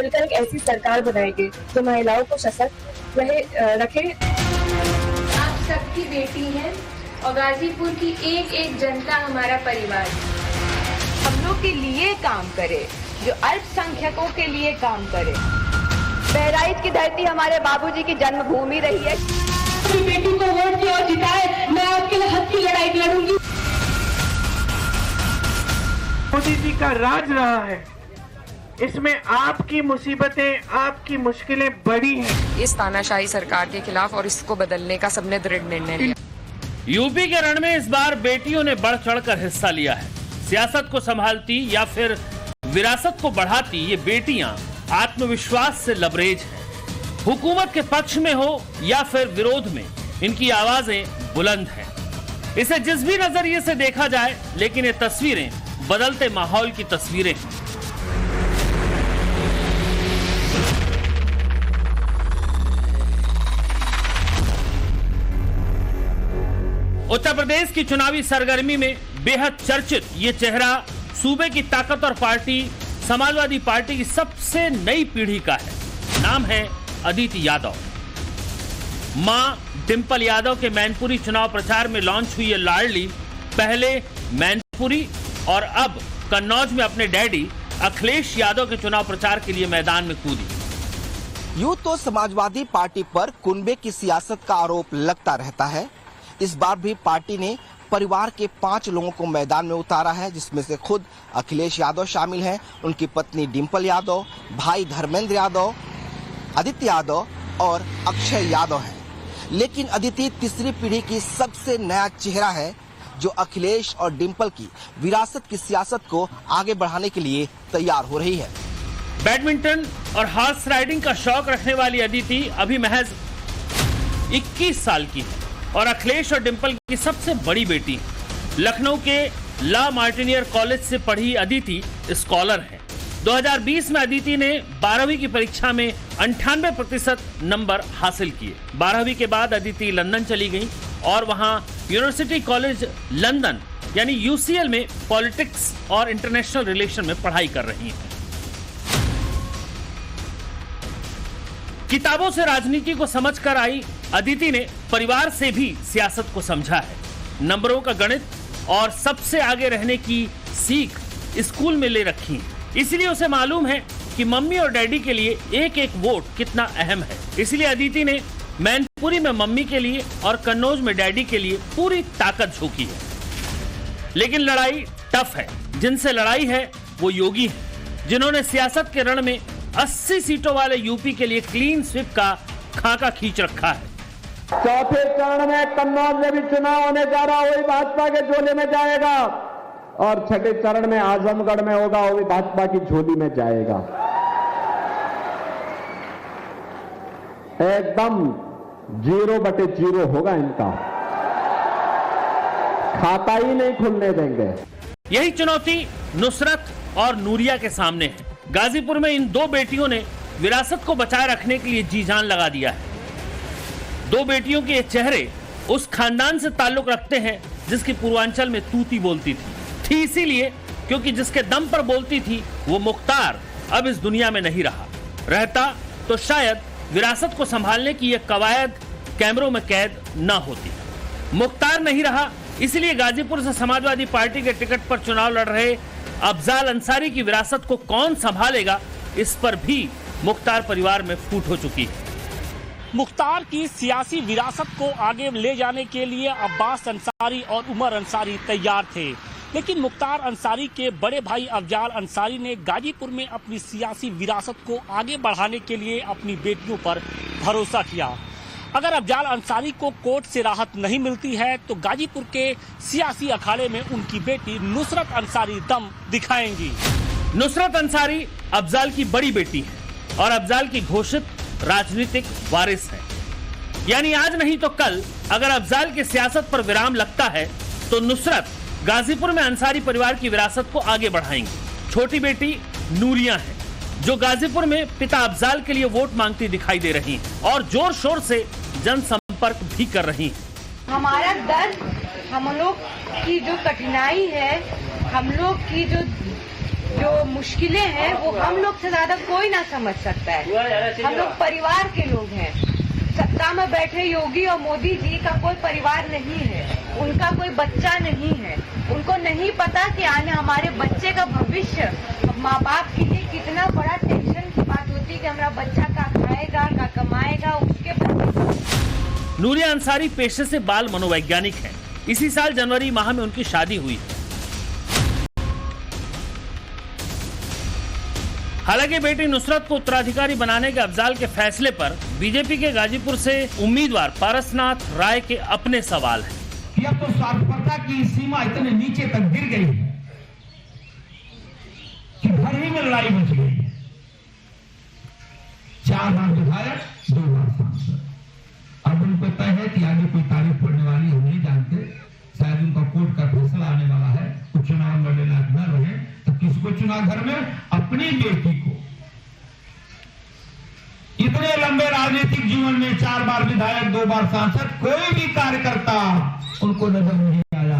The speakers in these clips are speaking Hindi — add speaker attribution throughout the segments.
Speaker 1: मिलकर एक ऐसी सरकार बनाएंगे जो महिलाओं को सशक्त रखे।
Speaker 2: आप सबकी बेटी हैं और गाजीपुर की एक एक जनता हमारा परिवार है।
Speaker 3: हम लोग के लिए काम करे, जो अल्पसंख्यकों के लिए काम करे। बहराइच की धरती हमारे बाबूजी की जन्मभूमि रही है।
Speaker 4: अपनी बेटी को वोट दिया और जिताए, मैं आपके लिए हक की लड़ाई लड़ूंगी।
Speaker 5: मोदी जी का राज रहा है, इसमें आपकी मुसीबतें, आपकी मुश्किलें बड़ी हैं।
Speaker 6: इस तानाशाही सरकार के खिलाफ और इसको बदलने का सबने दृढ़ निर्णय लिया।
Speaker 7: यूपी के रण में इस बार बेटियों ने बढ़ चढ़कर हिस्सा लिया है। सियासत को संभालती या फिर विरासत को बढ़ाती, ये बेटियां आत्मविश्वास से लबरेज हैं। हुकूमत के पक्ष में हो या फिर विरोध में, इनकी आवाजें बुलंद हैं। इसे जिस भी नजरिए से देखा जाए, लेकिन ये तस्वीरें बदलते माहौल की तस्वीरें हैं। उत्तर प्रदेश की चुनावी सरगर्मी में बेहद चर्चित ये चेहरा सूबे की ताकतवर पार्टी समाजवादी पार्टी की सबसे नई पीढ़ी का है। नाम है अदिति यादव। मां डिंपल यादव के मैनपुरी चुनाव प्रचार में लॉन्च हुई ये लाडली पहले मैनपुरी और अब कन्नौज में अपने डैडी अखिलेश यादव के चुनाव प्रचार के लिए मैदान में कूदी।
Speaker 8: यूं तो समाजवादी पार्टी पर कुनबे की सियासत का आरोप लगता रहता है। इस बार भी पार्टी ने परिवार के 5 लोगों को मैदान में उतारा है, जिसमें से खुद अखिलेश यादव शामिल हैं, उनकी पत्नी डिंपल यादव, भाई धर्मेंद्र यादव, आदित्य यादव और अक्षय यादव हैं। लेकिन अदिति तीसरी पीढ़ी की सबसे नया चेहरा है, जो अखिलेश और डिंपल की विरासत की सियासत को आगे बढ़ाने के लिए तैयार हो रही है।
Speaker 7: बैडमिंटन और हॉर्स राइडिंग का शौक रखने वाली अदिति अभी महज 21 साल की है और अखिलेश और डिंपल की सबसे बड़ी बेटी। लखनऊ के ला मार्टिनियर कॉलेज से पढ़ी अदिति स्कॉलर है। 2020 में अदिति ने 12वीं की परीक्षा में 98% नंबर हासिल किए। 12वीं के बाद अदिति लंदन चली गई और वहां यूनिवर्सिटी कॉलेज लंदन यानी यूसीएल में पॉलिटिक्स और इंटरनेशनल रिलेशन में पढ़ाई कर रही हैं। किताबों से राजनीति को समझकर आई अदिति ने परिवार से भी सियासत को समझा है। नंबरों का गणित और सबसे आगे रहने की सीख स्कूल में ले रखी है। इसलिए उसे मालूम है कि मम्मी और डैडी के लिए एक एक वोट कितना अहम है। इसलिए अदिति ने मैनपुरी में मम्मी के लिए और कन्नौज में डैडी के लिए पूरी ताकत झोंकी है। लेकिन लड़ाई टफ है। जिनसे लड़ाई है वो योगी है, जिन्होंने सियासत के रण में 80 सीटों वाले यूपी के लिए क्लीन स्वीप का खाका खींच रखा है।
Speaker 9: चौथे चरण में कन्नौज में भी चुनाव होने जा रहा, वही भाजपा के झोले में जाएगा और छठे चरण में आजमगढ़ में होगा, वो भी भाजपा की झोली में जाएगा। एकदम 0/0 होगा इनका, खाता ही नहीं खुलने देंगे।
Speaker 7: यही चुनौती नुसरत और नूरिया के सामने है। गाजीपुर में इन दो बेटियों ने विरासत को बचाए रखने के लिए जी जान लगा दिया है। दो बेटियों के ये चेहरे उस खानदान से ताल्लुक रखते हैं जिसकी पूर्वांचल में तूती बोलती थी इसीलिए क्योंकि जिसके दम पर बोलती थी वो मुख्तार अब इस दुनिया में नहीं रहता तो शायद विरासत को संभालने की यह कवायद कैमरों में कैद न होती। मुख्तार नहीं रहा, इसलिए गाजीपुर से समाजवादी पार्टी के टिकट पर चुनाव लड़ रहे अफजाल अंसारी की विरासत को कौन संभालेगा, इस पर भी मुख्तार परिवार में फूट हो चुकी है।
Speaker 10: मुख्तार की सियासी विरासत को आगे ले जाने के लिए अब्बास अंसारी और उमर अंसारी तैयार थे, लेकिन मुख्तार अंसारी के बड़े भाई अफजाल अंसारी ने गाजीपुर में अपनी सियासी विरासत को आगे बढ़ाने के लिए अपनी बेटियों पर भरोसा किया। अगर अफजाल अंसारी को कोर्ट से राहत नहीं मिलती है तो गाजीपुर के सियासी अखाड़े में उनकी बेटी नुसरत अंसारी दम दिखाएंगी।
Speaker 7: नुसरत अंसारी अफजाल की बड़ी बेटी है और अफजाल की घोषित राजनीतिक वारिस है। यानी आज नहीं तो कल अगर अफजाल की सियासत पर विराम लगता है तो नुसरत गाजीपुर में अंसारी परिवार की विरासत को आगे बढ़ाएंगी। छोटी बेटी नूरिया है जो गाजीपुर में पिता अफजाल के लिए वोट मांगती दिखाई दे रही हैं और जोर शोर से जनसंपर्क भी कर रही हैं।
Speaker 3: हमारा दर्द, हम लोग की जो कठिनाई है, हम लोग की जो जो मुश्किलें हैं वो हम लोग से ज्यादा कोई ना समझ सकता है। हम लोग परिवार के लोग हैं। सत्ता में बैठे योगी और मोदी जी का कोई परिवार नहीं है, उनका कोई बच्चा नहीं है। उनको नहीं पता कि आने हमारे बच्चे का भविष्य माँ बाप के लिए कितना बड़ा टेंशन की बात होती है कि हमारा बच्चा क्या खाएगा, क्या कमाएगा, उसके।
Speaker 7: नूरिया अंसारी पेशे से बाल मनोवैज्ञानिक हैं। इसी साल जनवरी माह में उनकी शादी हुई। हालांकि बेटी नुसरत को उत्तराधिकारी बनाने के अफजाल के फैसले पर बीजेपी के गाजीपुर से उम्मीदवार पारसनाथ राय के अपने सवाल हैं।
Speaker 11: अब तो स्वार्थपरता की सीमा इतने नीचे तक गिर गई है कि घर ही में लड़ाई मच गई है। 4 बार विधायक, 2 बार सांसद। अब उनको तय है कि आगे कोई तारीफ पड़ने वाली हम नहीं जानते। शायद उनका कोर्ट का फैसला आने वाला है, कुछ चुनाव लड़ने लायक न रहे तो किसको चुना घर में? अपनी बेटी को। इतने लंबे राजनीतिक जीवन में 4 बार विधायक, 2 बार सांसद, कोई भी कार्यकर्ता उनको नजर नहीं आया।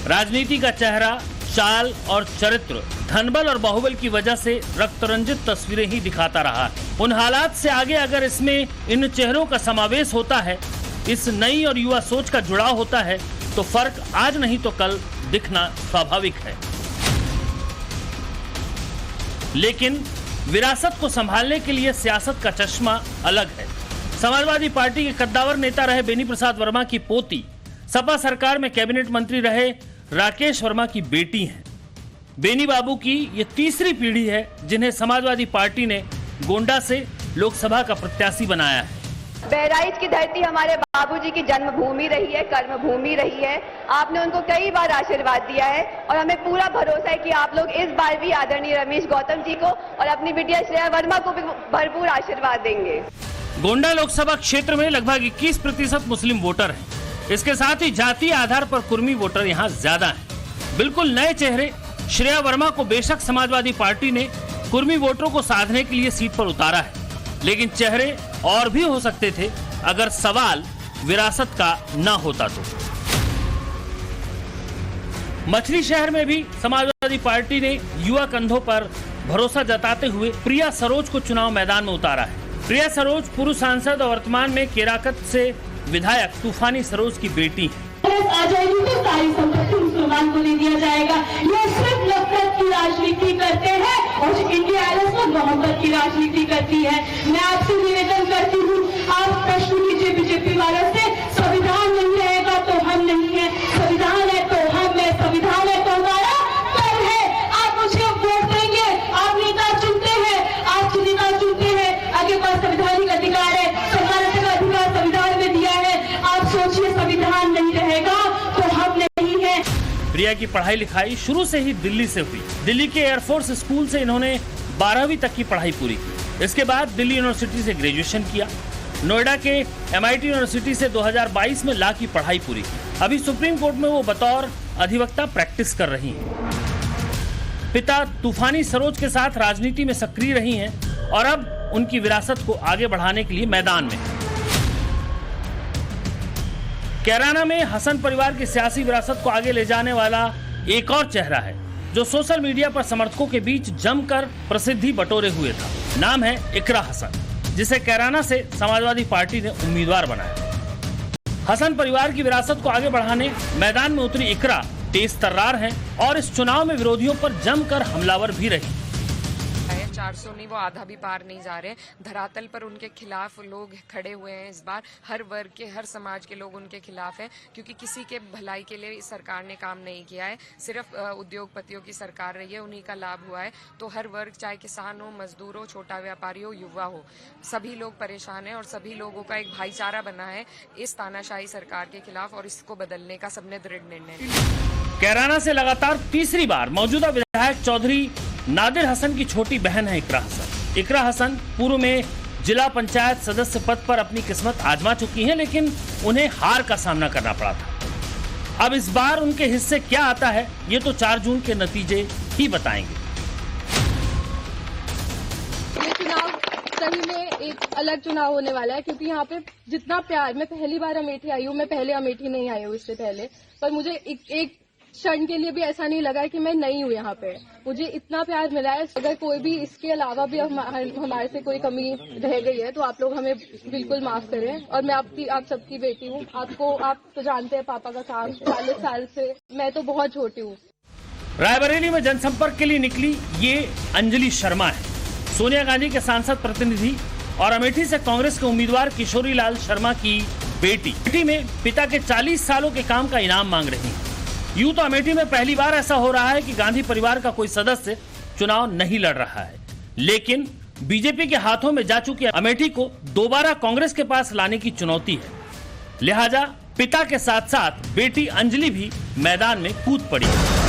Speaker 7: राजनीति का चेहरा, चाल और चरित्र धनबल और बाहुबल की वजह से रक्तरंजित तस्वीरें ही दिखाता रहा। उन हालात से आगे अगर इसमें इन चेहरों का समावेश होता है, इस नई और युवा सोच का जुड़ाव होता है, तो फर्क आज नहीं तो कल दिखना स्वाभाविक है। लेकिन विरासत को संभालने के लिए सियासत का चश्मा अलग है। समाजवादी पार्टी के कद्दावर नेता रहे बेनी प्रसाद वर्मा की पोती, सपा सरकार में कैबिनेट मंत्री रहे राकेश वर्मा की बेटी हैं। बेनी बाबू की ये तीसरी पीढ़ी है जिन्हें समाजवादी पार्टी ने गोंडा से लोकसभा का प्रत्याशी बनाया है।
Speaker 3: बहराइच की धरती हमारे बाबूजी की जन्मभूमि रही है, कर्मभूमि रही है। आपने उनको कई बार आशीर्वाद दिया है और हमें पूरा भरोसा है कि आप लोग इस बार भी आदरणीय रमेश गौतम जी को और अपनी बिटिया श्रेया वर्मा को भी भरपूर आशीर्वाद देंगे।
Speaker 7: गोंडा लोकसभा क्षेत्र में लगभग 21% मुस्लिम वोटर हैं। इसके साथ ही जातीय आधार पर कुर्मी वोटर यहाँ ज्यादा हैं। बिल्कुल नए चेहरे श्रेया वर्मा को बेशक समाजवादी पार्टी ने कुर्मी वोटरों को साधने के लिए सीट पर उतारा है, लेकिन चेहरे और भी हो सकते थे अगर सवाल विरासत का न होता तो। मछली शहर में भी समाजवादी पार्टी ने युवा कंधों पर भरोसा जताते हुए प्रिया सरोज को चुनाव मैदान में उतारा है। प्रिया सरोज पूर्व सांसद और वर्तमान में केराकत से विधायक तूफानी सरोज की बेटी है।
Speaker 4: आ जाएगी तो सारी संपत्ति मुसलमान को दे दिया जाएगा। ये सिर्फ नफरत की राजनीति करते हैं और इंडिया आईएस में मोहब्बत की राजनीति करती है। मैं आपसे निवेदन करती हूँ, आप प्रश्न कीजिए बीजेपी वालों से, संविधान नहीं रहेगा तो हम नहीं है, संविधान है तो हम है, संविधान है तो हमारा कल है। आप मुझे वोट देंगे, आप नेता चुनते हैं, आप नेता चुनते हैं, आगे पास संवैधानिक अधिकार है, सरकार का अधिकार संविधान में दिया है। आप सोचिए संविधान नहीं रहेगा तो हम नहीं है।
Speaker 7: प्रिया की पढ़ाई लिखाई शुरू से ही दिल्ली से हुई। दिल्ली के एयरफोर्स स्कूल से इन्होंने 12वीं तक की पढ़ाई पूरी की। इसके बाद दिल्ली यूनिवर्सिटी से ग्रेजुएशन किया। नोएडा के MIT यूनिवर्सिटी से 2022 में लॉ की पढ़ाई पूरी की। अभी सुप्रीम कोर्ट में वो बतौर अधिवक्ता प्रैक्टिस कर रही हैं। पिता तूफानी सरोज के साथ राजनीति में सक्रिय रही हैं और अब उनकी विरासत को आगे बढ़ाने के लिए मैदान में है। कैराना में हसन परिवार की सियासी विरासत को आगे ले जाने वाला एक और चेहरा है जो सोशल मीडिया पर समर्थकों के बीच जमकर प्रसिद्धि बटोरे हुए था। नाम है इकरा हसन, जिसे कैराना से समाजवादी पार्टी ने उम्मीदवार बनाया। हसन परिवार की विरासत को आगे बढ़ाने मैदान में उतरी इकरा तेज तर्रार हैं और इस चुनाव में विरोधियों पर जमकर हमलावर भी रही।
Speaker 6: 400 नहीं, वो आधा भी पार नहीं जा रहे। धरातल पर उनके खिलाफ लोग खड़े हुए हैं। इस बार हर वर्ग के, हर समाज के लोग उनके खिलाफ हैं, क्योंकि किसी के भलाई के लिए इस सरकार ने काम नहीं किया है। सिर्फ उद्योगपतियों की सरकार रही है, उन्हीं का लाभ हुआ है। तो हर वर्ग, चाहे किसान हो, मजदूर हो, छोटा व्यापारी हो, युवा हो, सभी लोग परेशान हैं और सभी लोगों का एक भाईचारा बना है इस तानाशाही सरकार के खिलाफ, और इसको बदलने का सबने दृढ़ निर्णय लिया।
Speaker 7: कैराना से लगातार तीसरी बार मौजूदा विधायक चौधरी नादिर हसन की छोटी बहन है इकरा हसन। इकरा हसन पूर्व में जिला पंचायत सदस्य पद पर अपनी किस्मत आजमा चुकी हैं, लेकिन उन्हें हार का सामना करना पड़ा था। अब इस बार उनके हिस्से क्या आता है, ये तो 4 जून के नतीजे ही बताएंगे।
Speaker 12: ये चुनाव सही में एक अलग चुनाव होने वाला है, क्योंकि यहाँ पे जितना प्यार, मैं पहली बार अमेठी आई हूँ, मैं पहले अमेठी नहीं आई हूँ इससे पहले, पर मुझे एक क्षण के लिए भी ऐसा नहीं लगा कि मैं नहीं हूँ यहाँ पे। मुझे इतना प्यार मिला है। अगर कोई भी इसके अलावा भी हमारे से कोई कमी रह गई है तो आप लोग हमें बिल्कुल माफ करें। और मैं आप सबकी बेटी हूँ। आप तो जानते हैं पापा का काम 40 साल से, मैं तो बहुत छोटी हूँ।
Speaker 7: रायबरेली में जनसंपर्क के लिए निकली ये अंजलि शर्मा है, सोनिया गांधी के सांसद प्रतिनिधि और अमेठी से कांग्रेस के उम्मीदवार किशोरी लाल शर्मा की बेटी। अमेठी में पिता के 40 सालों के काम का इनाम मांग रही है। यूं तो अमेठी में पहली बार ऐसा हो रहा है कि गांधी परिवार का कोई सदस्य चुनाव नहीं लड़ रहा है, लेकिन बीजेपी के हाथों में जा चुकी अमेठी को दोबारा कांग्रेस के पास लाने की चुनौती है। लिहाजा पिता के साथ साथ बेटी अंजलि भी मैदान में कूद पड़ी है।